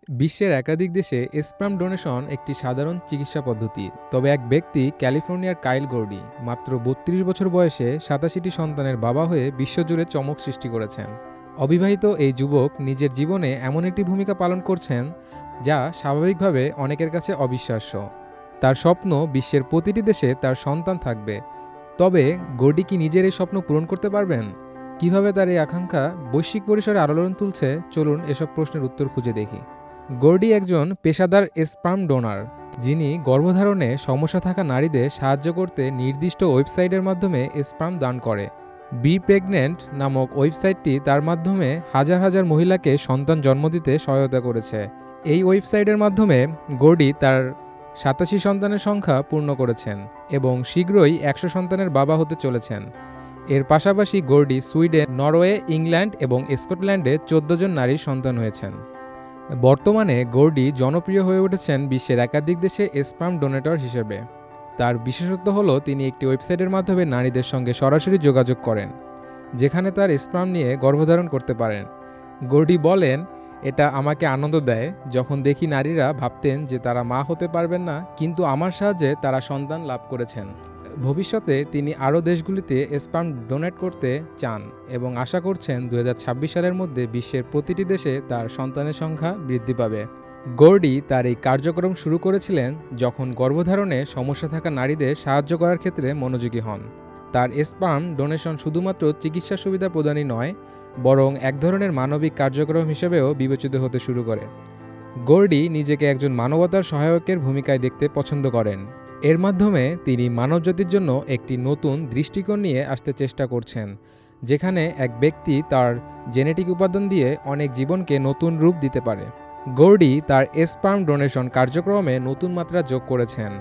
বিশ্বের একাধিক দেশে স্পার্ম ডোনেশন একটি সাধারণ চিকিৎসা পদ্ধতি। তবে এক ব্যক্তি ক্যালিফোর্নিয়ার কাইল গর্ডি মাত্র ৩২ বছর বয়সে ৮৭টি সন্তানের বাবা হয়ে বিশ্বজুড়ে চমক সৃষ্টি করেছেন। অবিবাহিত এই যুবক নিজের জীবনে এমন একটি ভূমিকা পালন করছেন যা স্বাভাবিকভাবে অনেকের কাছে অবিশ্বাস্য। তার স্বপ্ন বিশ্বের প্রতিটি দেশে তার সন্তান থাকবে। তবে গর্ডি কি নিজের এই স্বপ্ন পূরণ করতে পারবেন? কিভাবে তার এই আকাঙ্ক্ষা বৈশ্বিক পরিসরে আলোড়ন তুলছে, চলুন এসব প্রশ্নের উত্তর খুঁজে দেখি। গর্ডি একজন পেশাদার স্পার্ম ডোনার, যিনি গর্ভধারণে সমস্যা থাকা নারীদের সাহায্য করতে নির্দিষ্ট ওয়েবসাইটের মাধ্যমে স্পার্ম দান করে। বি প্রেগন্যান্ট নামক ওয়েবসাইটটি তার মাধ্যমে হাজার হাজার মহিলাকে সন্তান জন্ম দিতে সহায়তা করেছে। এই ওয়েবসাইটের মাধ্যমে গর্ডি তার ৮৭ সন্তানের সংখ্যা পূর্ণ করেছেন এবং শীঘ্রই ১০০ সন্তানের বাবা হতে চলেছেন। এর পাশাপাশি গর্ডি সুইডেন, নরওয়ে, ইংল্যান্ড এবং স্কটল্যান্ডে ১৪ জন নারীর সন্তান হয়েছেন। বর্তমানে গর্ডি জনপ্রিয় হয়ে উঠেছেন বিশ্বের একাধিক দেশে স্পার্ম ডোনেটর হিসেবে। তার বিশেষত্ব হল তিনি একটি ওয়েবসাইটের মাধ্যমে নারীদের সঙ্গে সরাসরি যোগাযোগ করেন, যেখানে তার স্পার্ম নিয়ে গর্ভধারণ করতে পারেন। গর্ডি বলেন, এটা আমাকে আনন্দ দেয় যখন দেখি নারীরা ভাবতেন যে তারা মা হতে পারবেন না, কিন্তু আমার সাহায্যে তারা সন্তান লাভ করেছেন। ভবিষ্যতে তিনি আরও দেশগুলিতে স্পার্ম ডোনেট করতে চান এবং আশা করছেন ২০২৬ সালের মধ্যে বিশ্বের প্রতিটি দেশে তার সন্তানের সংখ্যা বৃদ্ধি পাবে। গর্ডি তার এই কার্যক্রম শুরু করেছিলেন যখন গর্ভধারণে সমস্যা থাকা নারীদের সাহায্য করার ক্ষেত্রে মনোযোগী হন। তার স্পার্ম ডোনেশন শুধুমাত্র চিকিৎসা সুবিধা প্রদানই নয়, বরং এক ধরনের মানবিক কার্যক্রম হিসেবেও বিবেচিত হতে শুরু করে। গর্ডি নিজেকে একজন মানবতার সহায়কের ভূমিকায় দেখতে পছন্দ করেন। এর মাধ্যমে তিনি মানবজাতির জন্য একটি নতুন দৃষ্টিকোণ নিয়ে আসতে চেষ্টা করছেন, যেখানে এক ব্যক্তি তার জেনেটিক উপাদান দিয়ে অনেক জীবনকে নতুন রূপ দিতে পারে। গর্ডি তার স্পার্ম ডোনেশন কার্যক্রমে নতুন মাত্রা যোগ করেছেন।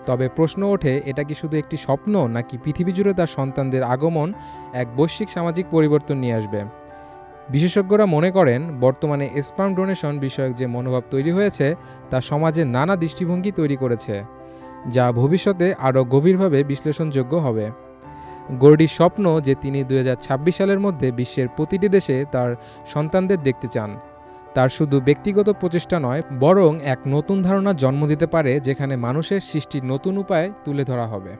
তবে প্রশ্ন ওঠে, এটা কি শুধু একটি স্বপ্ন, নাকি পৃথিবী জুড়ে তার সন্তানদের আগমন এক বৈশ্বিক সামাজিক পরিবর্তন নিয়ে আসবে? বিশেষজ্ঞরা মনে করেন, বর্তমানে স্পার্ম ডোনেশন বিষয়ক যে মনোভাব তৈরি হয়েছে তা সমাজে নানা দৃষ্টিভঙ্গি তৈরি করেছে, যা ভবিষ্যতে আরও গভীরভাবে বিশ্লেষণযোগ্য হবে। গর্ডির স্বপ্ন যে তিনি ২০২৬ সালের মধ্যে বিশ্বের প্রতিটি দেশে তার সন্তানদের দেখতে চান, তার শুধু ব্যক্তিগত প্রচেষ্টা নয়, বরং এক নতুন ধারণা জন্ম দিতে পারে, যেখানে মানুষের সৃষ্টির নতুন উপায় তুলে ধরা হবে।